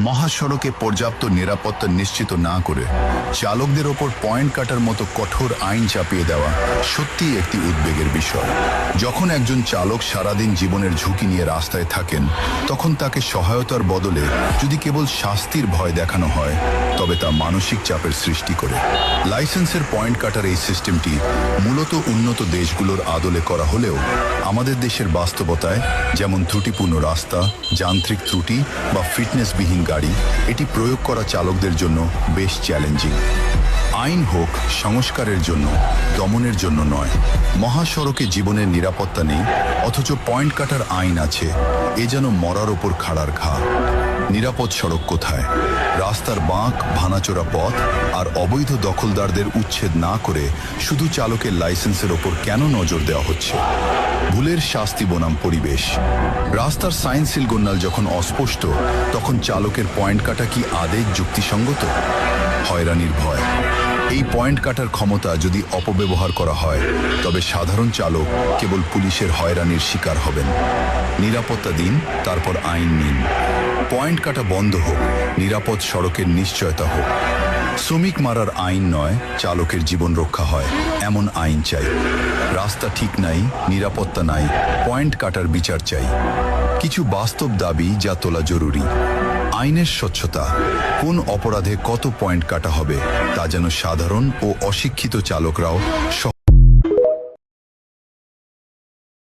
মহাসড়কে পর্যাপ্ত নিরাপত্তা নিশ্চিত না করে চালকদের ওপর পয়েন্ট কাটার মতো কঠোর আইন চাপিয়ে দেওয়া সত্যিই একটি উদ্বেগের বিষয়। যখন একজন চালক সারাদিন জীবনের ঝুঁকি নিয়ে রাস্তায় থাকেন, তখন তাকে সহায়তার বদলে যদি কেবল শাস্তির ভয় দেখানো হয়, তবে তা মানসিক চাপের সৃষ্টি করে। লাইসেন্সের পয়েন্ট কাটার এই সিস্টেমটি মূলত উন্নত দেশগুলোর আদলে করা হলেও আমাদের দেশের বাস্তবতায়, যেমন ত্রুটিপূর্ণ রাস্তা, যান্ত্রিক ত্রুটি বা ফিটনেসবিহীন গাড়ি, এটি প্রয়োগ করা চালকদের জন্য বেশ চ্যালেঞ্জিং। আইন হোক সংস্কারের জন্য, দমনের জন্য নয়। মহাসড়কে জীবনের নিরাপত্তা নেই, অথচ পয়েন্ট কাটার আইন আছে, এ যেন মরার ওপর খাড়ার ঘা। নিরাপদ সড়ক কোথায়? রাস্তার বাঁক, ভাঙাচোরা পথ আর অবৈধ দখলদারদের উচ্ছেদ না করে শুধু চালকের লাইসেন্সের ওপর কেন নজর দেওয়া হচ্ছে? ভুলের শাস্তি বনাম পরিবেশ। রাস্তার সাইন সিলগোন্নাল যখন অস্পষ্ট, তখন চালকের পয়েন্ট কাটা কি আদেশ যুক্তিসঙ্গত? হয়রানির ভয়। এই পয়েন্ট কাটার ক্ষমতা যদি অপব্যবহার করা হয়, তবে সাধারণ চালক কেবল পুলিশের হয়রানির শিকার হবেন। নিরাপত্তা দিন, তারপর আইন নিন। পয়েন্ট কাটা বন্ধ হোক, নিরাপদ সড়কের নিশ্চয়তা হোক। শ্রমিক মারার আইন নয়, চালকের জীবন রক্ষা হয় এমন আইন চাই। রাস্তা ঠিক নাই, নিরাপত্তা নাই, পয়েন্ট কাটার বিচার চাই। কিছু বাস্তব দাবি যা তোলা জরুরি। আইনের স্বচ্ছতা। কোন অপরাধে কত পয়েন্ট কাটা হবে তা যেন সাধারণ ও অশিক্ষিত চালকরাও